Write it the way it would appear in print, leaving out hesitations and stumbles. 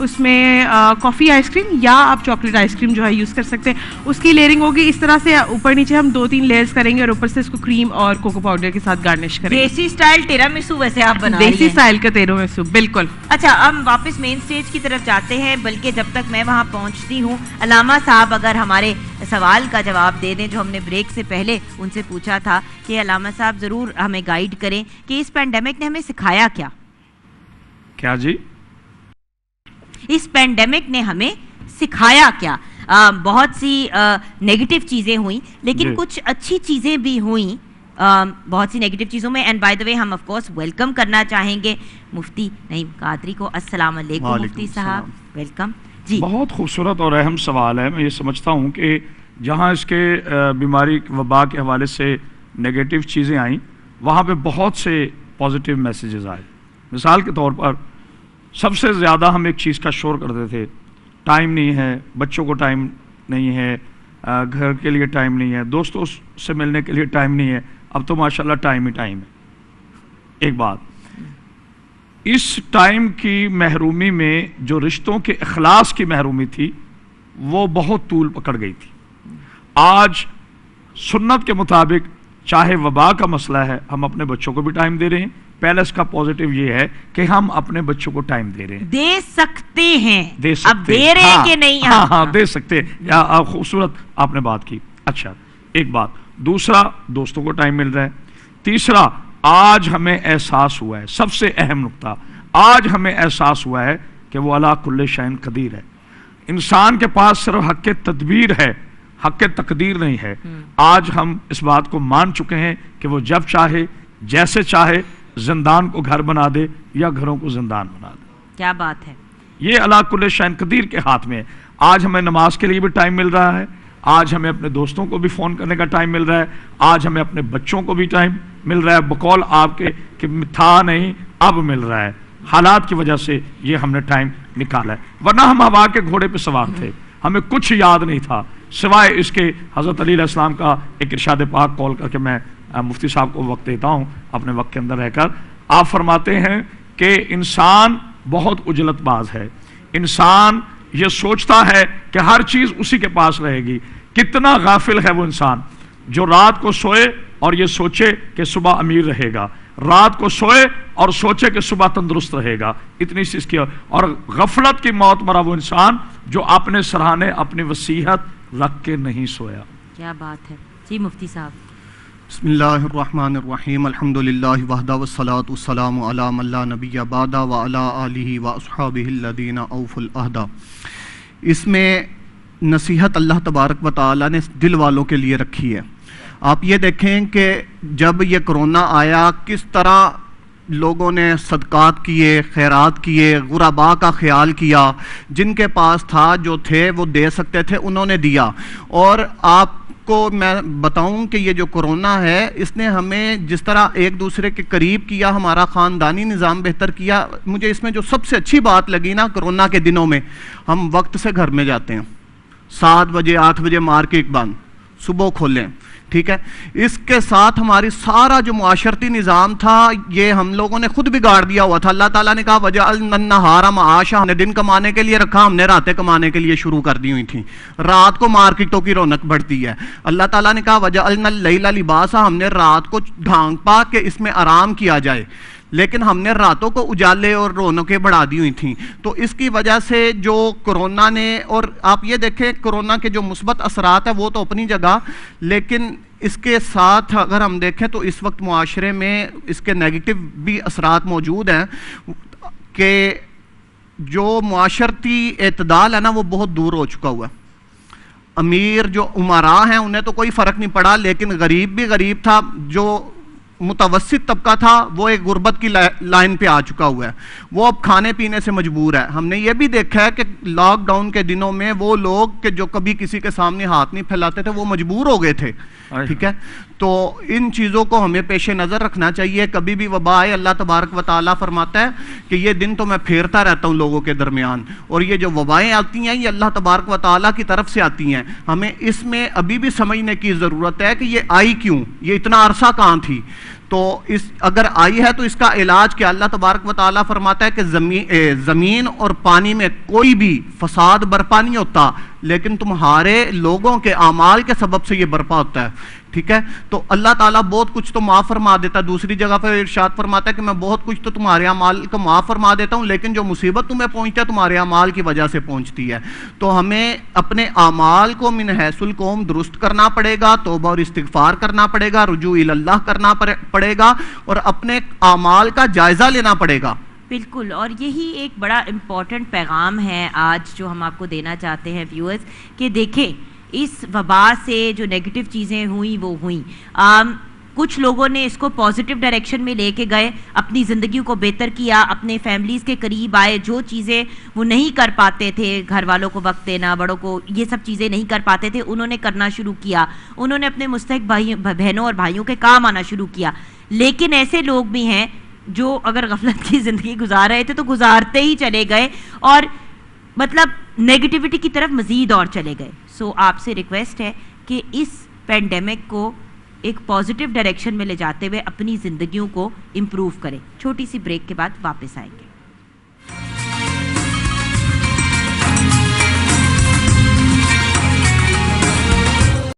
اس میں کافی ice cream یا آپ چاکلیٹ آئس کریم جو ہے یوز کر سکتے ہیں. اس کی لیئرنگ ہوگی اس طرح سے, اوپر نیچے ہم 2-3 لیئرز کریں گے اور اوپر سے اس کو کریم اور کوکو پاؤڈر کے ساتھ گارنش کریں گے. دیسی اسٹائل ٹیرامیسو ویسے آپ بنا رہی ہیں. دیسی اسٹائل کا ٹیرامیسو بالکل. اچھا ہم واپس مین سٹیج کی طرف جاتے ہیں, بلکہ جب تک میں وہاں پہنچتی ہوں علامہ صاحب اگر ہمارے سوال کا جواب دے دیں جو ہم نے بریک سے پہلے ان سے پوچھا تھا, کہ علامہ صاحب ضرور ہمیں گائیڈ کریں کہ اس پینڈیمک نے ہمیں سکھایا کیا. کیا جی؟ اس پینڈیمک نے ہمیں سکھایا کیا؟ بہت سی نیگیٹو چیزیں ہوئیں لیکن کچھ اچھی چیزیں بھی ہوئیں بہت سی نیگیٹو چیزوں میں. اینڈ بائی دا وے ہم آف کورس ویلکم کرنا چاہیں گے مفتی نعیم قادری کو. السلام علیکم مفتی صاحب, ویلکم. جی بہت خوبصورت اور اہم سوال ہے. میں یہ سمجھتا ہوں کہ جہاں اس کے بیماری وبا کے حوالے سے نیگیٹو چیزیں آئیں وہاں پہ بہت سے پازیٹیو میسیجز آئے. مثال کے طور پر سب سے زیادہ ہم ایک چیز کا شور کرتے تھے, ٹائم نہیں ہے, بچوں کو ٹائم نہیں ہے, گھر کے لیے ٹائم نہیں ہے, دوستوں سے ملنے کے لیے ٹائم نہیں ہے. اب تو ماشاءاللہ ٹائم ہی ٹائم ہے. ایک بات, اس ٹائم کی محرومی میں جو رشتوں کے اخلاص کی محرومی تھی وہ بہت طول پکڑ گئی تھی. آج سنت کے مطابق چاہے وبا کا مسئلہ ہے, ہم اپنے بچوں کو بھی ٹائم دے رہے ہیں. پہلے اس کا پازیٹیو یہ ہے کہ ہم اپنے بچوں کو ٹائم دے رہے ہیں, دے سکتے ہیں, اب دے دے رہے ہیں کہ نہیں. ہاں دے سکتے ہیں. خوبصورت آپ نے بات کی. اچھا ایک بات. دوسرا, دوستوں کو ٹائم مل رہا ہے. تیسرا, آج ہمیں احساس ہوا ہے, سب سے اہم نقطہ, آج ہمیں احساس ہوا ہے کہ وہ علی کل شیء قدیر ہے. انسان کے پاس صرف حق تدبیر ہے, حق تقدیر نہیں ہے. آج ہم اس بات کو مان چکے ہیں کہ وہ جب چاہے جیسے چاہے زندان کو گھر بنا دے یا گھروں کو زندان بنا دے. کیا بات ہے. یہ علی کل شیء قدیر کے ہاتھ میں ہے. آج ہمیں نماز کے لیے بھی ٹائم مل رہا ہے, آج ہمیں اپنے دوستوں کو بھی فون کرنے کا ٹائم مل رہا ہے, آج ہمیں اپنے بچوں کو بھی ٹائم مل رہا ہے. بقول آپ کے کہ تھا نہیں اب مل رہا ہے. حالات کی وجہ سے یہ ہم نے ٹائم نکالا ہے, ورنہ ہم ہوا کے گھوڑے پہ سوار تھے, ہمیں کچھ یاد نہیں تھا سوائے اس کے حضرت علی علیہ السلام کا ایک ارشاد پاک کال کر کے میں مفتی صاحب کو وقت دیتا ہوں اپنے وقت کے اندر رہ کر. آپ فرماتے ہیں کہ انسان بہت اجلت باز ہے, انسان یہ سوچتا ہے کہ ہر چیز اسی کے پاس رہے گی. کتنا غافل ہے وہ انسان جو رات کو سوئے اور یہ سوچے کہ صبح امیر رہے گا, رات کو سوئے اور سوچے کہ صبح تندرست رہے گا. اتنی سی اس کی, اور غفلت کی موت مرا وہ انسان جو اپنے سرہانے اپنی وصیت رکھ کے نہیں سویا. کیا بات ہے. جی مفتی صاحب. بسم اللہ الرحمن الرحیم. الحمدللہ وحدہ والصلاة والسلام علی من لا نبی بعدہ وعلی آلہ واصحابہ الذین اوفوا العہد. اس میں نصیحت اللہ تبارک و تعالیٰ نے دل والوں کے لیے رکھی ہے. آپ یہ دیکھیں کہ جب یہ کرونا آیا کس طرح لوگوں نے صدقات کیے, خیرات کیے, غرباء کا خیال کیا, جن کے پاس تھا جو تھے وہ دے سکتے تھے انہوں نے دیا. اور آپ کو میں بتاؤں کہ یہ جو کرونا ہے اس نے ہمیں جس طرح ایک دوسرے کے قریب کیا, ہمارا خاندانی نظام بہتر کیا. مجھے اس میں جو سب سے اچھی بات لگی نا, کرونا کے دنوں میں ہم وقت سے گھر میں جاتے ہیں, 7 بجے 8 بجے مارکیٹ بند, صبح کھولیں, ٹھیک ہے. اس کے ساتھ ہماری سارا جو معاشرتی نظام تھا یہ ہم لوگوں نے خود بگاڑ دیا ہوا تھا. اللہ تعالیٰ نے کہا وَجَعَلْنَا النَّهَارَ مَعَاشًا, ہم نے دن کمانے کے لیے رکھا, ہم نے راتیں کمانے کے لیے شروع کر دی ہوئی تھیں. رات کو مارکیٹوں کی رونق بڑھتی ہے. اللہ تعالیٰ نے کہا وَجَعَلْنَا اللَّيْلَ لِبَاسًا, ہم نے رات کو ڈھانپا کہ اس میں آرام کیا جائے, لیکن ہم نے راتوں کو اجالے اور رونقیں بڑھا دی ہوئی تھیں. تو اس کی وجہ سے جو کرونا نے, اور آپ یہ دیکھیں کرونا کے جو مثبت اثرات ہیں وہ تو اپنی جگہ, لیکن اس کے ساتھ اگر ہم دیکھیں تو اس وقت معاشرے میں اس کے نیگیٹو بھی اثرات موجود ہیں کہ جو معاشرتی اعتدال ہے نا وہ بہت دور ہو چکا ہوا ہے. امیر جو امراء ہیں انہیں تو کوئی فرق نہیں پڑا, لیکن غریب بھی غریب تھا, جو متوسط طبقہ تھا وہ ایک غربت کی لائن پہ آ چکا ہوا ہے, وہ اب کھانے پینے سے مجبور ہے. ہم نے یہ بھی دیکھا ہے کہ لاک ڈاؤن کے دنوں میں وہ لوگ کہ جو کبھی کسی کے سامنے ہاتھ نہیں پھیلاتے تھے وہ مجبور ہو گئے تھے, ٹھیک ہے. تو ان چیزوں کو ہمیں پیش نظر رکھنا چاہیے. کبھی بھی وبا آئے, اللہ تبارک و تعالیٰ فرماتا ہے کہ یہ دن تو میں پھیرتا رہتا ہوں لوگوں کے درمیان, اور یہ جو وبائیں آتی ہیں یہ اللہ تبارک و تعالیٰ کی طرف سے آتی ہیں. ہمیں اس میں ابھی بھی سمجھنے کی ضرورت ہے کہ یہ آئی کیوں, یہ اتنا عرصہ کہاں تھی. تو اس اگر آئی ہے تو اس کا علاج کیا؟ اللہ تبارک و تعالیٰ فرماتا ہے کہ زمین اور پانی میں کوئی بھی فساد برپا نہیں ہوتا، لیکن تمہارے لوگوں کے اعمال کے سبب سے یہ برپا ہوتا ہے، ٹھیک ہے؟ تو اللہ تعالیٰ بہت کچھ تو معاف فرما دیتا ہے، دوسری جگہ پر ارشاد فرماتا ہے کہ میں بہت کچھ تو تمہارے اعمال کو معاف فرما دیتا ہوں، لیکن جو مصیبت تمہیں پہنچتا ہے تمہارے اعمال کی وجہ سے پہنچتی ہے۔ تو ہمیں اپنے اعمال کو من حیث القوم درست کرنا پڑے گا، توبہ اور استغفار کرنا پڑے گا، رجوع اللہ کرنا پڑے گا، اور اپنے اعمال کا جائزہ لینا پڑے گا۔ بالکل، اور یہی ایک بڑا امپورٹنٹ پیغام ہے آج جو ہم آپ کو دینا چاہتے ہیں ویورز، کہ دیکھیں اس وبا سے جو نیگیٹو چیزیں ہوئیں وہ ہوئیں، کچھ لوگوں نے اس کو پازیٹیو ڈائریکشن میں لے کے گئے، اپنی زندگیوں کو بہتر کیا، اپنے فیملیز کے قریب آئے، جو چیزیں وہ نہیں کر پاتے تھے، گھر والوں کو وقت دینا، بڑوں کو یہ سب چیزیں نہیں کر پاتے تھے، انہوں نے کرنا شروع کیا، انہوں نے اپنے مستحق بہنوں اور بھائیوں کے کام آنا شروع کیا۔ لیکن ایسے لوگ بھی ہیں جو اگر غفلت کی زندگی گزار رہے تھے تو گزارتے ہی چلے گئے اور مطلب نیگیٹیوٹی کی طرف مزید اور چلے گئے۔ سو آپ سے ریکویسٹ ہے کہ اس پینڈیمک کو ایک پازیٹیو ڈائریکشن میں لے جاتے ہوئے اپنی زندگیوں کو امپروو کریں۔ چھوٹی سی بریک کے بعد واپس آئیں گے۔